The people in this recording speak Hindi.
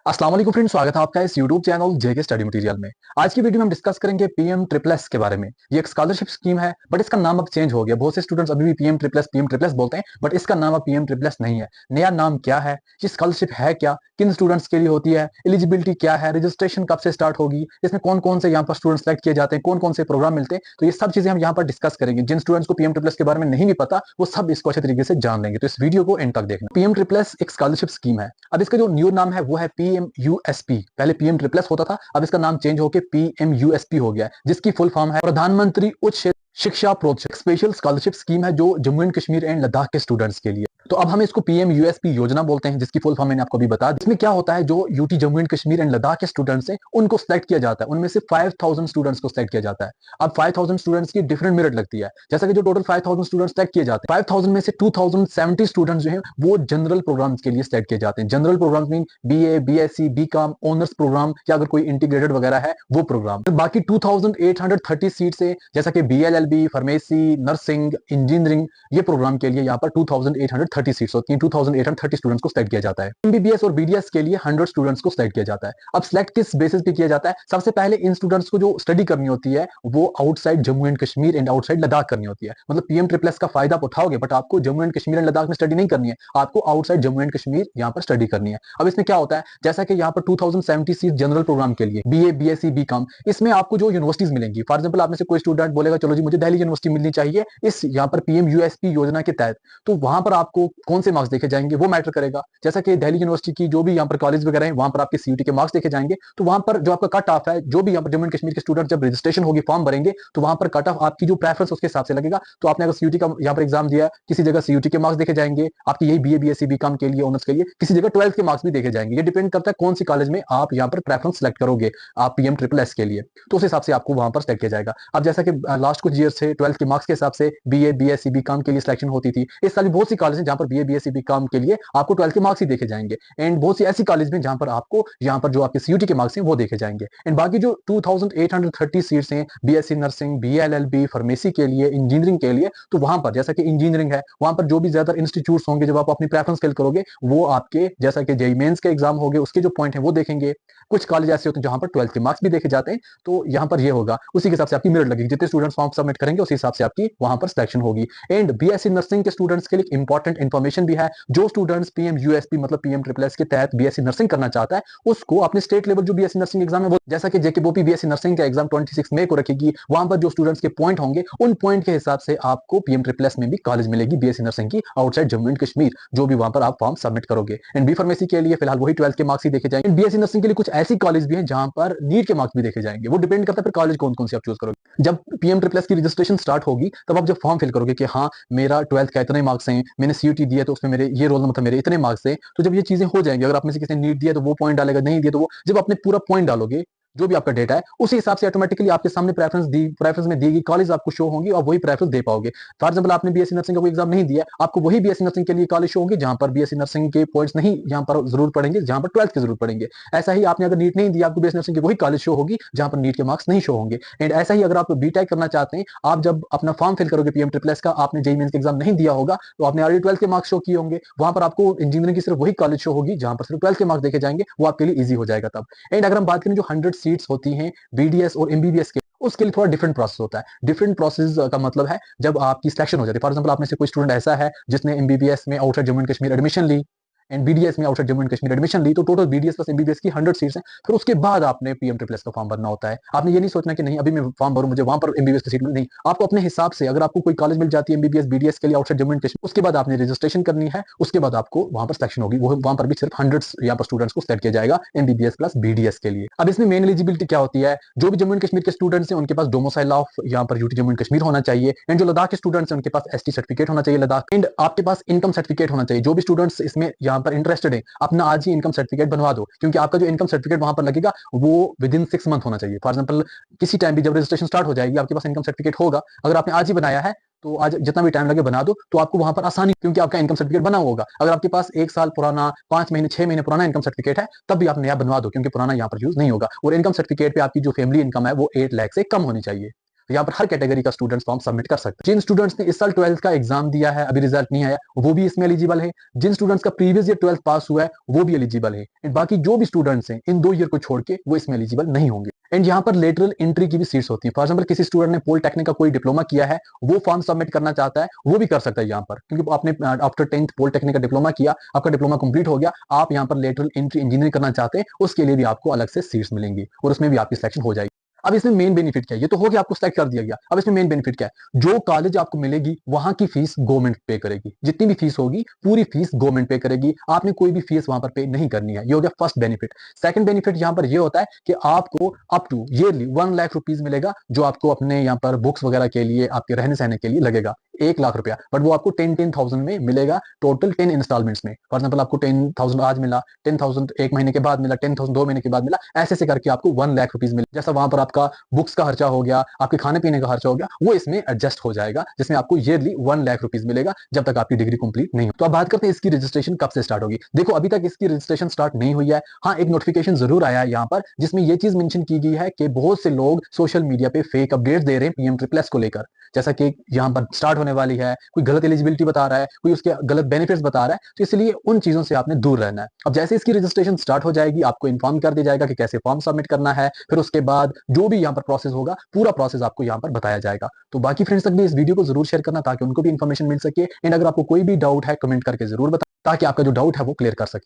अस्सलाम वालेकुम फ्रेंड्स, स्वागत है आपका इस YouTube चैनल जेके स्टडी मटेरियल में। आज की वीडियो में हम डिस्कस करेंगे पीएम ट्रिपल एस के बारे में। ये एक स्कॉलरशिप स्कीम है, बट इसका नाम अब चेंज हो गया। बहुत से स्टूडेंट्स अभी भी पीएम ट्रिपल एस बोलते हैं, बट इसका नाम अब पीएम ट्रिपल एस नहीं है। नया नाम क्या है, ये स्कॉलरशिप है क्या, किन स्टूडेंट्स के लिए होती है, एलिजिबिलिटी क्या है, रजिस्ट्रेशन कब से स्टार्ट होगी, इसमें कौन कौन से यहाँ पर स्टूडेंट सेलेक्ट किए जाते हैं, कौन कौन से प्रोग्राम मिलते हैं, तो ये सब चीजें हम यहाँ पर डिस्कस करेंगे। जिन स्टूडेंट्स को पीएम ट्रिपल एस के बारे में नहीं भी पता, वो सब इसको अच्छे तरीके से जान लेंगे। तो इस वीडियो को एंड तक देखना। पीएम ट्रिपल एस एक स्कॉलरशिप स्कीम है। अब इसका जो न्यू नाम है वो है पीएमयूएसपी। पहले पीएम ट्रिपल एस होता था, अब इसका नाम चेंज होकर पीएमयूएसपी हो गया है, जिसकी फुल फॉर्म है प्रधानमंत्री उच्च शिक्षा प्रोत्साहन स्पेशल स्कॉलरशिप स्कीम है, जो जम्मू एंड कश्मीर एंड लद्दाख के स्टूडेंट्स के लिए। तो अब हम इसको पीएमयूएसपी योजना बोलते हैं, जिसकी फुल फॉर्म मैंने आपको अभी बता दी। इसमें क्या होता है, जो UT Jammu and Kashmir and Ladakh के स्टूडेंट्स हैं उनको सिलेक्ट किया जाता है। उनमें से 5000 स्टूडेंट्स को सिलेक्ट किया जाता है। अब 5000 स्टूडेंट्स की डिफरेंट मेरिट लगती है। जैसा कि जो टोटल 5000 स्टूडेंट्स सिलेक्ट किए जाते हैं, 5000 में से 2070 स्टूडेंट्स जो हैं वो जनरल प्रोग्राम्स के लिए सिलेक्ट किए जाते हैं। General programs mean BA, BSc, BCom, honours program, या अगर कोई इंटीग्रेटेड वगैरह है वो प्रोग्राम। बाकी 2830 सीट से, जैसा कि बीएलएलबी, फार्मेसी, नर्सिंग, इंजीनियरिंग, ये प्रोग्राम के लिए यहाँ पर 2830 सीट्स होती हैं। 2830 स्टूडेंट्स को सिलेक्ट किया जाता है। एमबीबीएस और बीडीएस के लिए 100 स्टूडेंट्स को सिलेक्ट किया जाता है। अब सिलेक्ट किस बेसिस पे किया जाता है? सबसे पहले इन स्टूडेंट्स को जो स्टडी करनी होती है वो outside Jammu and Kashmir and outside Ladakh करनी होती है। मतलब पीएम ट्रिपल एस का फायदा आप उठाओगे, बट आपको जम्मू एंड कश्मीर एंड लद्दाख में स्टडी नहीं करनी है, आपको आउटसाइड जम्मू एंड कश्मीर यहाँ पर स्टडी करनी है। अब इसमें क्या होता है, जैसा कि यहाँ पर 2070 सीट जनरल प्रोग्राम के लिए, बीए, बीएससी, बीकॉम, इसमें आपको जो यूनिवर्सिटीज मिलेंगी, फॉर एग्जाम्पल आप में से कोई स्टूडेंट बोलेगा चलो जी मुझे दिल्ली यूनिवर्सिटी मिलनी चाहिए इस यहाँ पर पीएमयूएसपी योजना के तहत, तो वहां पर आपको कौन से मार्क्स देखे जाएंगे वो मैटर करेगा। जैसा कि दिल्ली यूनिवर्सिटी की जो भी यहाँ पर कॉलेज वगैरह है वहां पर आपके सीयूटी के मार्क्स देखे जाएंगे, तो वहां पर जो आपका कट ऑफ है, जो भी यहाँ पर जम्मू एंड कश्मीर के स्टूडेंट जब रजिस्ट्रेशन होगी, फॉर्म भरेंगे, तो वहां पर कट ऑफ आपकी जो प्रेफरेंस उसके हिसाब से लगेगा। तो आपने अगर सीयूटी का यहाँ पर एग्जाम दिया, किसी जगह सीयूटी के मार्क्स देखे जाएंगे आपकी, यही बीए, बीएससी, बीकॉम के लिए, ऑनर्स के लिए, किसी जगह 12th के मार्क्स भी देखे जाएंगे। ये डिपेंड करता है कौन सी कॉलेज में आप यहाँ पर प्रेफरेंस सेलेक्ट करोगे आप पीएम ट्रिपल एस के लिए, तो उस हिसाब से आपको वहां पर सेलेक्ट किया जाएगा। अब जैसा कि लास्ट कुछ ईयर से 12th के मार्क्स के हिसाब से बीए, बीएससी, बीकॉम के लिए सिलेक्शन होती थी। इस साल भी बहुत सी कॉलेज हैं जहां पर बीए, बीएससी, बीकॉम के लिए आपको 12th के मार्क्स ही देखे जाएंगे, एंड बहुत सी ऐसी कॉलेज में जहां पर आपको यहाँ पर जो आपके सीयूटी के मार्क्स हैं वो देखे जाएंगे। एंड बाकी जो 2830 सीट्स हैं बीएससी नर्सिंग, बीएलएलबी, फार्मेसी के लिए, इंजीनियरिंग के लिए, तो वहां पर जैसा कि इंजीनियरिंग है, वहां पर जो भी ज्यादा इंस्टीट्यूट्स होंगे, जब आप अपनी प्रेफरेंस फिल करोगे, वो आपके जैसा कि जेईई मेंस के एग्जाम होंगे उसके जो पॉइंट है वो देखेंगे। कुछ कॉलेज ऐसे होते हैं जहां पर 12th के मार्क्स भी देखे जाते हैं, तो यहाँ पर ये होगा, उसी के हिसाब से आपकी मेरिट लगेगी। जितने स्टूडेंट्स फॉर्म सबमिट करेंगे उसी हिसाब से आपकी वहां पर सिलेक्शन होगी। एंड बीएससी नर्सिंग के स्टूडेंट्स के लिए इंपॉर्टेंट इन्फॉर्मेशन भी है। जो स्टूडेंट्स पीएमयूएसपी मतलब पीएम ट्रिपल एस के तहत बीएससी नर्सिंग करना चाहता है, उसको अपने स्टेट लेवल जो बीएससी नर्सिंग एग्जाम है वो, जैसा कि जेकेबोपी बीएससी नर्सिंग का एग्जाम 26 मई को रखेगी, वहां पर जो स्टूडेंट्स के पॉइंट होंगे उन पॉइंट के हिसाब से आपको पीएम ट्रिपल एस में भी कॉलेज मिलेगी बीएससी नर्सिंग की आउटसाइड जम्मू एंड कश्मीर, जो भी वहां पर आप फॉर्म सबमिट करोगे। एंड बी फार्मेसी के लिए फिलहाल वही 12th के मार्क्स ही देखे जाएंगे। बीएससी नर्सिंग के लिए कुछ ऐसी कॉलेज भी हैं जहां पर नीट के मार्क्स भी देखे जाएंगे। वो डिपेंड करता है फिर कॉलेज कौन कौन सी आप चूज करोगे। जब पीएम ट्रिपल एस की रजिस्ट्रेशन स्टार्ट होगी, तब आप जब फॉर्म फिल करोगे कि हाँ मेरा 12th का इतने मार्क्स हैं, मैंने सीयूटी दिया तो उसमें मेरे ये रोल नंबर था, मेरे इतने मार्क्स है, तो जब ये चीजें हो जाएंगी, अगर आप में से किसी ने नीट दिया तो वो पॉइंट डालेगा, नहीं दिया तो वो, जब अपने पूरा पॉइंट डालोगे जो भी आपका डेटा है उसी हिसाब से ऑटोमेटिकली आपके सामने प्रेफरेंस में दी गई कॉलेज आपको शो होंगी और वही प्रेफरेंस दे पाओगे। फॉर एग्जांपल आपने बीएससी नर्सिंग का कोई एग्जाम नहीं दिया, आपको वही बीएससी नर्सिंग के लिए कॉलेज शो होगी जहां पर बीएससी नर्सिंग के पॉइंट्स नहीं यहाँ पर जरूर पड़ेंगे, जहां पर 12th के जरूर पड़ेंगे। ऐसा ही आपने अगर नीट नहीं दिया, आपको बीएससी नर्सिंग की वही कॉलेज शो होगी जहां पर नीट के मार्क्स नहीं शो होंगे। एंड ऐसा ही अगर आप बीटेक करना चाहते हैं, आप जब अपना फॉर्म फिल करोगे पीएम ट्रिपल एस का, आपने जेईई मेंस का एग्जाम नहीं दिया होगा तो आपने ऑलरेडी 12th के मार्क्स शो किए होंगे, वहां पर आपको इंजीनियरिंग की सिर्फ वही कॉलेज शो होगी जहां पर सिर्फ 12th के मार्क्स देखे जाएंगे, वो आपके लिए ईजी हो जाएगा तब। एंड अगर हम बात करें जो 100 सीट्स होती हैं बीडीएस और एमबीबीएस के, उसके लिए थोड़ा डिफरेंट प्रोसेस होता है। डिफरेंट प्रोसेस का मतलब है जब आपकी सिलेक्शन हो जाती है, फॉर एग्जांपल आप में से कोई स्टूडेंट ऐसा है जिसने एमबीबीएस में outside Jammu and Kashmir admission ली एंड बीडीएस में outside Jammu and Kashmir admission ली, तो टोटल बीडीएस प्लस एमबीबीएस की 100 सीट्स हैं। फिर उसके बाद आपने पीएम ट्रिपल एस का फॉर्म भरना होता है। आपने ये नहीं सोचना कि नहीं अभी मैं फॉर्म भरूं, मुझे वहां पर एमबीबीएस की सीट मिल, नहीं, आपको अपने हिसाब से अगर आपको कोई कॉलेज मिल जाती है एमबीबीएस बीडीएस के लिए आउटसाइड जम्मू एंड कश्मीर, उसके बाद आपने रजिस्ट्रेशन करनी है, उसके बाद आपको वहां पर सिलेक्शन होगी। वो वहां पर भी सिर्फ 100 यहाँ पर स्टूडेंट्स को सिलेक्ट किया जाएगा एमबीबीएस प्लस बीडीएस के लिए। अब इसमें मेन एलिजिबिलिटी क्या होती है, जो भी जम्मू एंड कश्मीर के स्टूडेंट्स हैं उनके पास डोमिसाइल ऑफ यहाँ पर यूटी जम्मू एंड कश्मीर होना चाहिए, एंड जो लद्दाख के स्टूडेंट्स हैं उनके पास एसटी सर्टिफिकेट होना चाहिए लद्दाख, एंड आपके पास इनकम सर्टिफिकेट होना चाहिए। जो भी स्टूडेंट्स इसमें यहाँ पर इंटरेस्टेड है, अपना आज ही इनकम सर्टिफिकेट बनवा दो, क्योंकि आपका जो इनकम सर्टिफिकेट वहां पर लगेगा वो विद इन 6 मंथ होना चाहिए। फॉर एग्जांपल किसी टाइम भी जब रजिस्ट्रेशन स्टार्ट हो जाएगी, आपके पास इनकम सर्टिफिकेट होगा, अगर आपने आज ही बनाया है तो आज जितना भी टाइम लगे बना दो, तो आपको वहां पर आसानी, क्योंकि आपका इनकम सर्टिफिकेट बना होगा। अगर आपके पास 1 साल पुराना, 5 महीने, 6 महीने पुराना इनकम सर्टिफिकेट है, तब भी आप नया बनवा दो, क्योंकि पुराना यहाँ पर यूज नहीं होगा। और इनकम सर्टिफिकेट पे आपकी जो फैमिली इनकम है वो 8 लाख से कम होनी चाहिए। तो यहाँ पर हर कैटेगरी का स्टूडेंट्स फॉर्म सबमिट कर सकते हैं। जिन स्टूडेंट्स ने इस साल 12th का एग्जाम दिया है, अभी रिजल्ट नहीं आया, वो भी इसमें एलिजिबल है। जिन स्टूडेंट्स का प्रीवियस ईयर 12th पास हुआ है वो भी एलिजिबल है। एंड बाकी जो भी स्टूडेंट्स हैं इन 2 ईयर को छोड़ के वो इसमें एलिजिबल नहीं होंगे। एंड यहाँ पर लेटरल एंट्री की भी सीट्स होती है। फॉर एग्जाम्पल किसी स्टूडेंट ने पॉलिटेक्निक का कोई डिप्लोमा किया है, वो फॉर्म सबमिट करना चाहता है, वो भी कर सकता है यहाँ पर, क्योंकि आपने आफ्टर 10th पॉलिटेक्निक का डिप्लोमा किया, आपका डिप्लोमा कंप्लीट हो गया, आप यहाँ पर लेटरल एंट्री इंजीनियरिंग करना चाहते हैं, उसके लिए भी आपको अलग से सीट्स मिलेंगी और उसमें भी आपकी सिलेक्शन हो जाएगी। अब इसमें मेन बेनिफिट क्या है? ये तो हो गया, आपको सिलेक्ट कर दिया गया। अब इसमें मेन बेनिफिट क्या है? जो कॉलेज आपको मिलेगी वहां की फीस गवर्नमेंट पे करेगी। जितनी भी फीस होगी पूरी फीस गवर्नमेंट पे करेगी, आपने कोई भी फीस वहां पर पे नहीं करनी है। ये हो गया फर्स्ट बेनिफिट। सेकंड बेनिफिट यहाँ पर ये होता है कि आपको up to yearly 1 lakh rupees मिलेगा, जो आपको अपने यहाँ पर बुक्स वगैरह के लिए, आपके रहने सहने के लिए लगेगा। 1 लाख रुपया, बट वो आपको 10,000 में मिलेगा, टोटल 10 इंस्टॉलमेंट्स में। फॉर एग्जाम्पल आपको 10,000 आज मिला, 10,000 एक महीने के बाद मिला, 10,000 2 महीने के बाद मिला, ऐसे से करके आपको 1 लाख रुपीज मिले। जैसा वहां पर आपका बुक्स का खर्चा हो गया, आपके खाने पीने का खर्चा हो गया, वो इसमें एडजस्ट हो जाएगा, जिसमें आपको ईयरली 1 लाख रुपीज मिलेगा जब तक आपकी डिग्री कंप्लीट नहीं हो। तो अब बात करते हैं इसकी रजिस्ट्रेशन कब से स्टार्ट होगी। देखो अभी तक इसकी रजिस्ट्रेशन स्टार्ट नहीं हुई है। हाँ, एक नोटिफिकेशन जरूर आया है यहाँ पर, जिसमें ये चीज मेंशन की गई है कि बहुत से लोग सोशल मीडिया पे फेक अपडेट्स दे रहे हैं पीएम ट्रिपल एस को लेकर, जैसा कि यहाँ पर स्टार्ट होने वाली है, कोई गलत एलिजिबिलिटी बता रहा है, कोई उसके गलत बेनिफिट्स बता रहा है, तो इसलिए उन चीजों से आपने दूर रहना है। अब जैसे इसकी रजिस्ट्रेशन स्टार्ट हो जाएगी, आपको इन्फॉर्म कर दिया जाएगा कि कैसे फॉर्म सबमिट करना है, फिर उसके बाद जो भी यहाँ पर प्रोसेस होगा, पूरा प्रोसेस आपको यहाँ पर बताया जाएगा। तो बाकी फ्रेंड्स तक भी इस वीडियो को जरूर शेयर करना ताकि उनको भी इन्फॉर्मेशन मिल सके। एंड अगर आपको कोई भी डाउट है कमेंट करके जरूर बताएं, ताकि आपका जो डाउट है वो क्लियर कर सके।